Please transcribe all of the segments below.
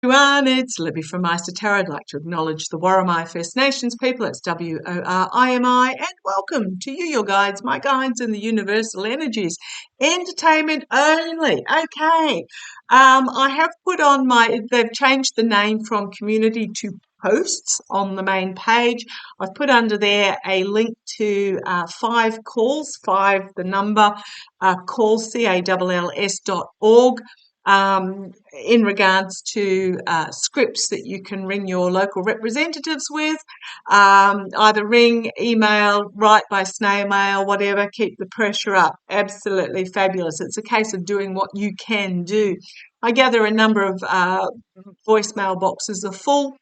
Everyone, it's Libby from Meister Tarot. I'd like to acknowledge the Worimi First Nations people. It's WORIMI, and welcome to you, your guides, my guides in the universal energies. Entertainment only. Okay. I have put on they've changed the name from community to posts on the main page. I've put under there a link to 5 calls, 5 the number, calls, CALLS.org. In regards to scripts that you can ring your local representatives with, either ring, email, write by snail mail, whatever, keep the pressure up. Absolutely fabulous. It's a case of doing what you can do. I gather a number of voicemail boxes are full.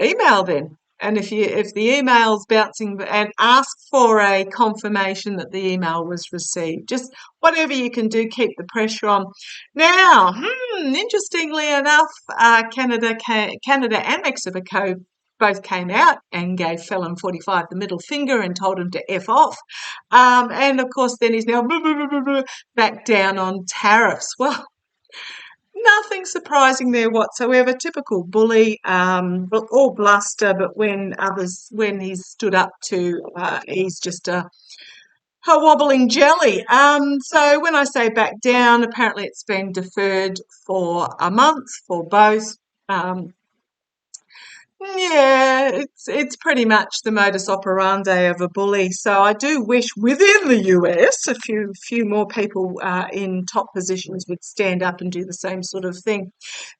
Email then. And if the email's bouncing, and ask for a confirmation that the email was received. Just whatever you can do, keep the pressure on. Now, interestingly enough, Canada and Mexico both came out and gave Felon 45 the middle finger and told him to F off. And of course, then he's now back down on tariffs. Well, nothing surprising there whatsoever. Typical bully, or bluster, but when he's stood up to, he's just a wobbling jelly. So when I say back down, apparently it's been deferred for a month for both. Yeah, it's pretty much the modus operandi of a bully. So I do wish within the US a few more people in top positions would stand up and do the same sort of thing.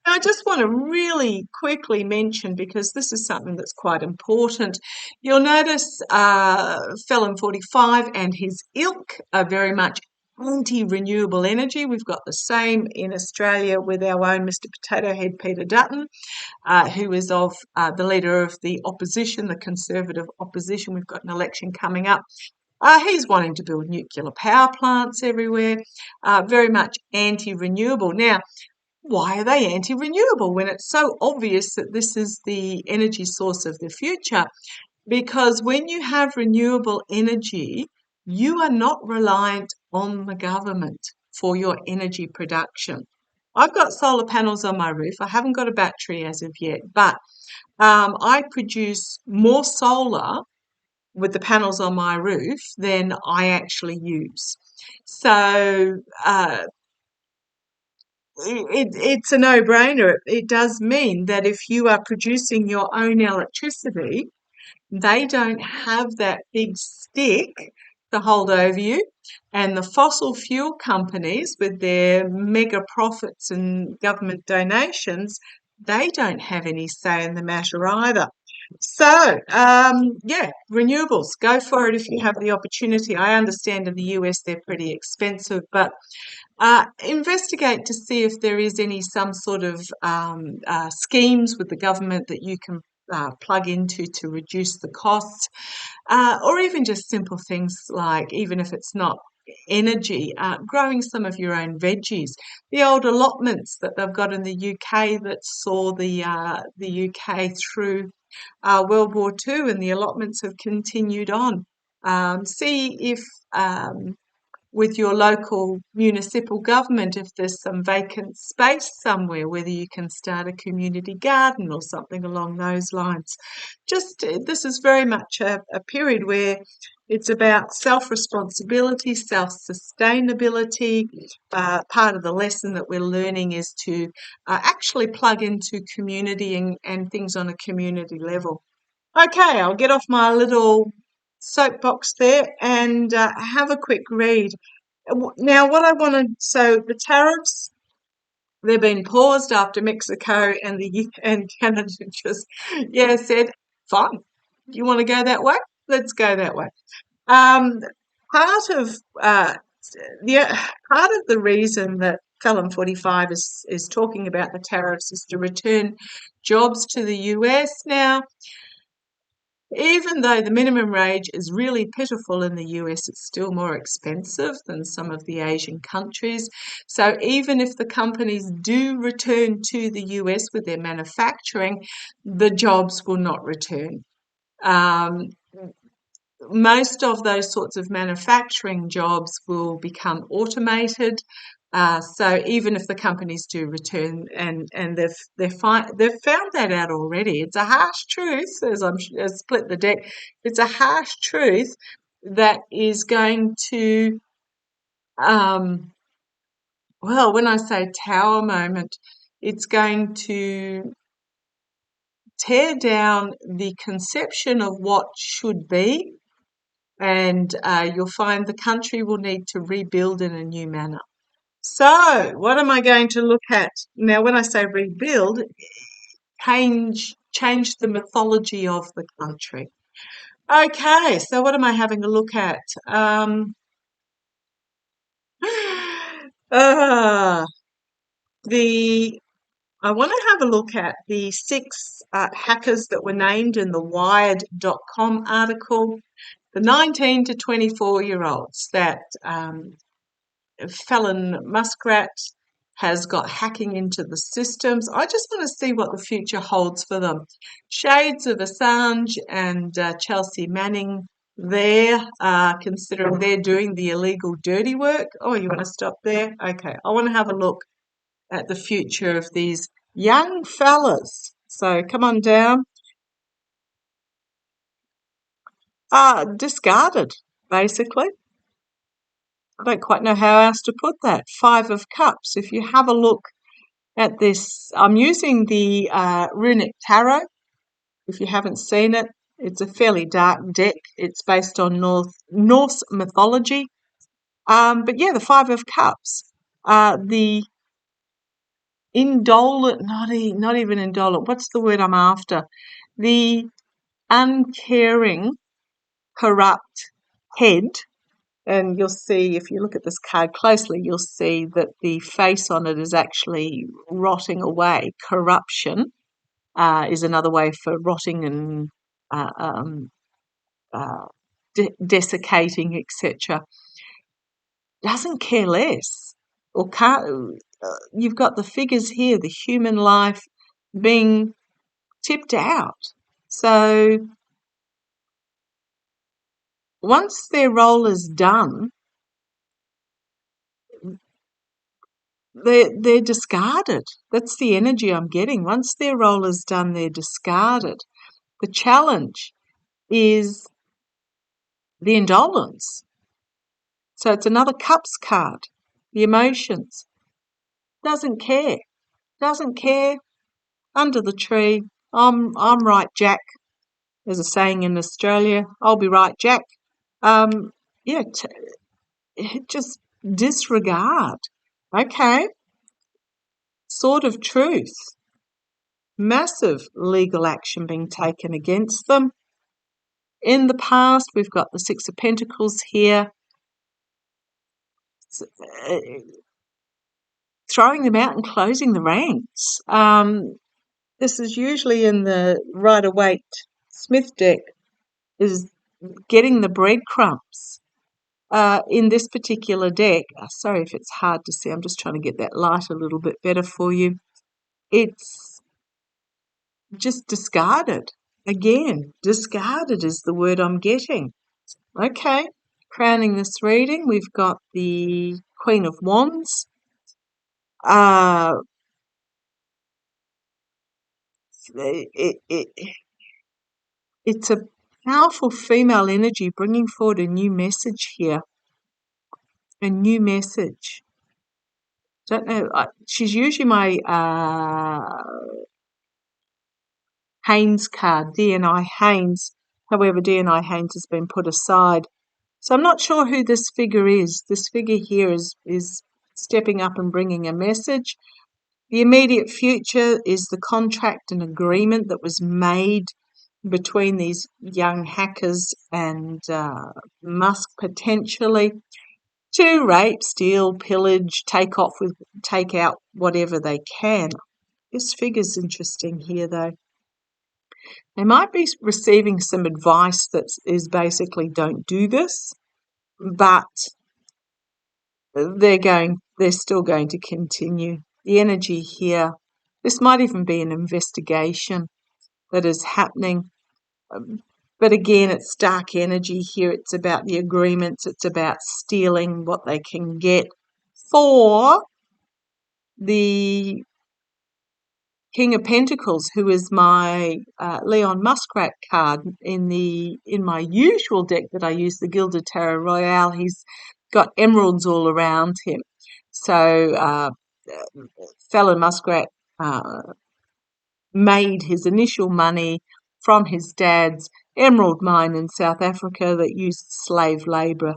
Now, I just want to really quickly mention, because this is something that's quite important. You'll notice Felon 45 and his ilk are very much anti-renewable energy. We've got the same in Australia with our own Mr. Potato Head Peter Dutton, who is of the leader of the opposition, the Conservative opposition. We've got an election coming up. He's wanting to build nuclear power plants everywhere, very much anti-renewable. Now, why are they anti-renewable when it's so obvious that this is the energy source of the future? Because when you have renewable energy, you are not reliant on the government for your energy production. I've got solar panels on my roof. I haven't got a battery as of yet, but I produce more solar with the panels on my roof than I actually use. So it's a no-brainer. It does mean that if you are producing your own electricity, they don't have that big stick to hold over you. And the fossil fuel companies, with their mega profits and government donations, they don't have any say in the matter either. So, renewables, go for it if you have the opportunity. I understand in the US they're pretty expensive, but investigate to see if there is some sort of schemes with the government that you can plug into to reduce the costs, or even just simple things like, even if it's not energy, growing some of your own veggies. The old allotments that they've got in the UK that saw the UK through World War II, and the allotments have continued on. See if with your local municipal government, if there's some vacant space somewhere, whether you can start a community garden or something along those lines. This is very much a period where it's about self-responsibility, self-sustainability. Part of the lesson that we're learning is to actually plug into community and things on a community level. Okay, I'll get off my little soapbox there and have a quick read. Now, so the tariffs, they've been paused after Mexico and Canada just said, fine, you want to go that way? Let's go that way. Part of the reason that Felon 45 is talking about the tariffs is to return jobs to the US. Now, even though the minimum wage is really pitiful in the US, it's still more expensive than some of the Asian countries. So even if the companies do return to the US with their manufacturing, the jobs will not return. Most of those sorts of manufacturing jobs will become automated. So even if the companies do return, and they've found that out already, it's a harsh truth. As split the deck, it's a harsh truth that is going to, well, when I say tower moment, it's going to tear down the conception of what should be, and you'll find the country will need to rebuild in a new manner. So, what am I going to look at? Now, when I say rebuild, change the mythology of the country. Okay, so what am I having a look at? Uh, the I want to have a look at the 6 hackers that were named in the Wired.com article, the 19 to 24-year-olds that Felon Muskrat has got hacking into the systems. I just want to see what the future holds for them. Shades of Assange and Chelsea Manning there, considering they're doing the illegal dirty work. Oh, you want to stop there? Okay, I want to have a look at the future of these young fellas. So come on down. Discarded, basically. I don't quite know how else to put that. 5 of Cups. If you have a look at this, I'm using the runic tarot. If you haven't seen it, it's a fairly dark deck. It's based on Norse mythology. But yeah, the 5 of Cups. The indolent, not even indolent. What's the word I'm after? The uncaring, corrupt head. And you'll see, if you look at this card closely, you'll see that the face on it is actually rotting away. Corruption is another way for rotting and desiccating, etc. Doesn't care less. Or can't. You've got the figures here, the human life being tipped out. So once their role is done, they're discarded. That's the energy I'm getting. Once their role is done, they're discarded. The challenge is the indolence. So it's another cups card. The emotions. Doesn't care. Doesn't care. Under the tree. I'm right, Jack. There's a saying in Australia. I'll be right, Jack. Yeah, just disregard. Okay. Sword of Truth. Massive legal action being taken against them. In the past, we've got the 6 of Pentacles here. Throwing them out and closing the ranks. This is usually in the Rider-Waite Smith deck, is getting the breadcrumbs. In this particular deck, sorry if it's hard to see, I'm just trying to get that light a little bit better for you. It's just discarded. Again, discarded is the word I'm getting. Okay, crowning this reading, we've got the Queen of Wands. It's a powerful female energy bringing forward a new message here. A new message. Don't know. She's usually my Haynes card, DNI Haynes. However, DNI Haynes has been put aside. So I'm not sure who this figure is. This figure here is stepping up and bringing a message. The immediate future is the contract and agreement that was made between these young hackers and Musk potentially to rape, steal, pillage, take out whatever they can. This figure's interesting here though. They might be receiving some advice that is basically don't do this, but they're still going to continue. The energy here, this might even be an investigation that is happening. But again, it's dark energy here. It's about the agreements. It's about stealing what they can get. for the King of Pentacles, who is my Leon Muskrat card in my usual deck that I use, the Gilded Tarot Royale. He's got emeralds all around him. So Felon Muskrat made his initial money from his dad's emerald mine in South Africa that used slave labour,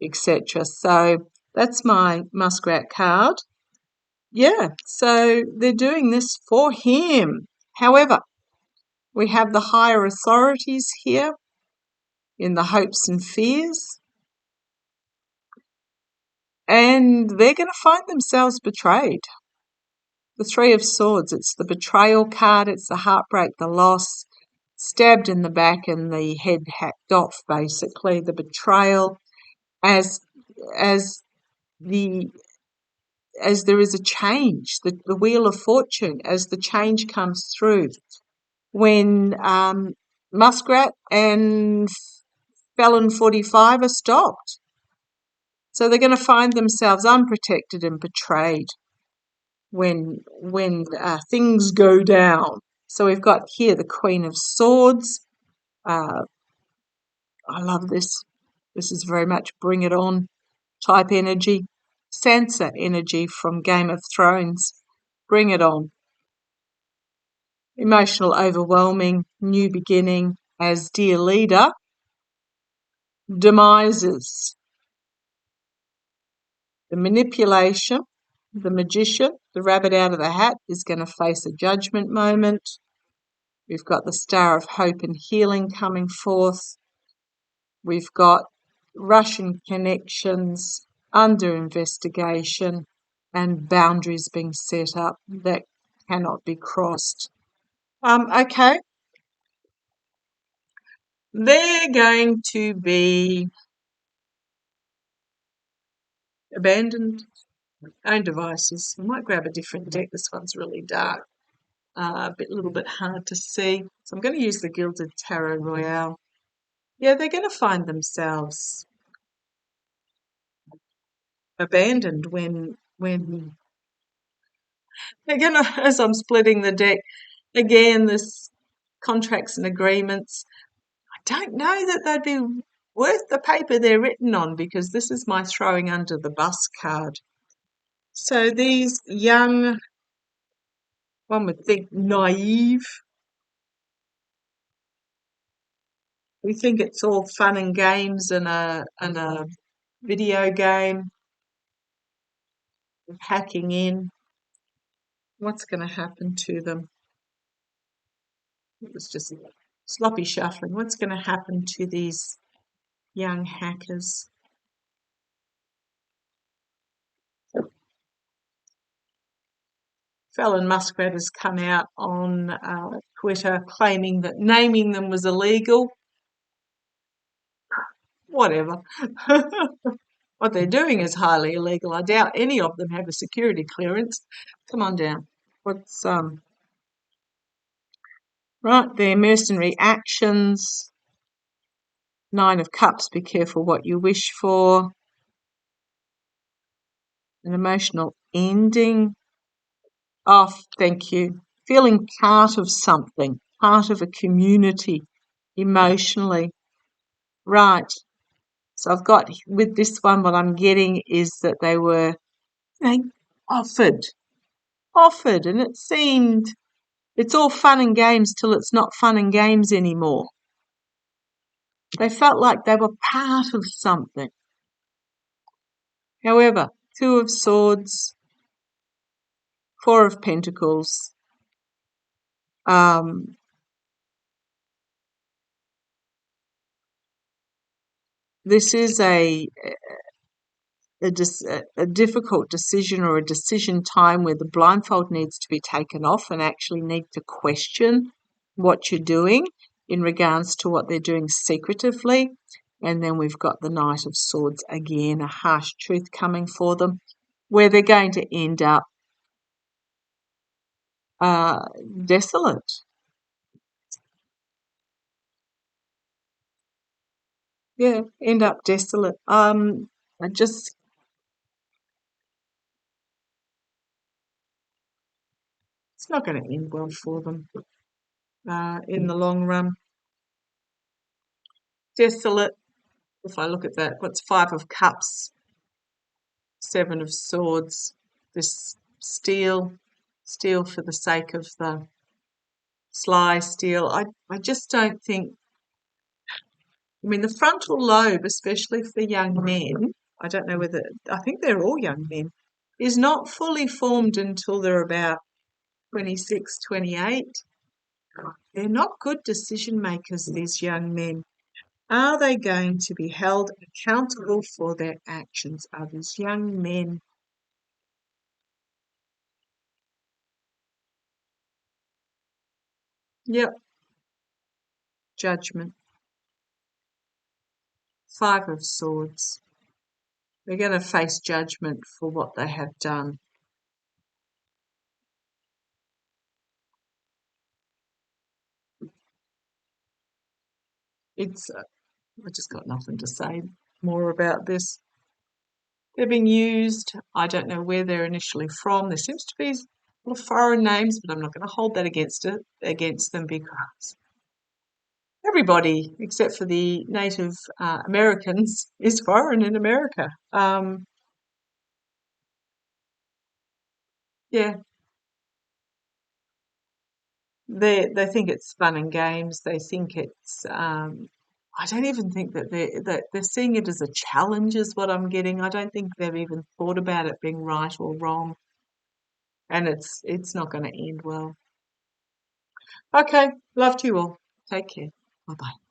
etc. So that's my Muskrat card. Yeah, so they're doing this for him. However, we have the higher authorities here in the hopes and fears, and they're going to find themselves betrayed. The Three of Swords, it's the betrayal card, it's the heartbreak, the loss, stabbed in the back and the head hacked off, basically, the betrayal, as as the as there is a change, the wheel of fortune, as the change comes through. When Muskrat and Felon 45 are stopped. So they're going to find themselves unprotected and betrayed when things go down. So we've got here the Queen of Swords. I love this. This is very much bring it on type energy. Sansa energy from Game of Thrones. Bring it on. Emotional, overwhelming, new beginning as dear leader. Demises. The manipulation, the magician, the rabbit out of the hat is going to face a judgment moment. We've got the Star of Hope and Healing coming forth. We've got Russian connections under investigation and boundaries being set up that cannot be crossed. Okay. They're going to be abandoned, own devices. I might grab a different deck. This one's really dark. A little bit hard to see. So I'm going to use the Gilded Tarot Royale. Yeah, they're going to find themselves abandoned when they're going to, as I'm splitting the deck, again, this contracts and agreements. I don't know that they'd be worth the paper they're written on, because this is my throwing under the bus card. So these young, one would think naive, we think it's all fun and games and a video game, hacking in. What's going to happen to them? It was just sloppy shuffling. What's going to happen to these young hackers? Felon Muskrat has come out on Twitter claiming that naming them was illegal. Whatever. What they're doing is highly illegal. I doubt any of them have a security clearance. Come on down. What's right there? Mercenary actions. Nine of Cups. Be careful what you wish for. An emotional ending. Oh, thank you. Feeling part of something, part of a community, emotionally. Right. So I've got, with this one, what I'm getting is that they were offered, and it seemed it's all fun and games till it's not fun and games anymore. They felt like they were part of something. However, Two of Swords, Four of Pentacles, this is a difficult decision, or a decision time where the blindfold needs to be taken off and actually need to question what you're doing in regards to what they're doing secretively. And then we've got the Knight of Swords again, a harsh truth coming for them, where they're going to end up desolate. Yeah, end up desolate. I just It's not going to end well for them in the long run. Desolate, if I look at that, what's 5 of Cups, 7 of Swords, this steal for the sake of the sly steal. I just don't think, I mean, the frontal lobe, especially for young men, I don't know whether, I think they're all young men, is not fully formed until they're about 26, 28. They're not good decision makers, these young men. Are they going to be held accountable for their actions? Are these young men? Yep. Judgment. 5 of Swords. They're going to face judgment for what they have done. It's, I just got nothing to say more about this. They're being used. I don't know where they're initially from. There seems to be foreign names, but I'm not going to hold that against them, because everybody except for the Native Americans is foreign in America. Yeah, they think it's fun and games. They think it's. I don't even think that they're seeing it as a challenge, is what I'm getting. I don't think they've even thought about it being right or wrong, and it's not going to end well. Okay, love to you all. Take care. Bye bye.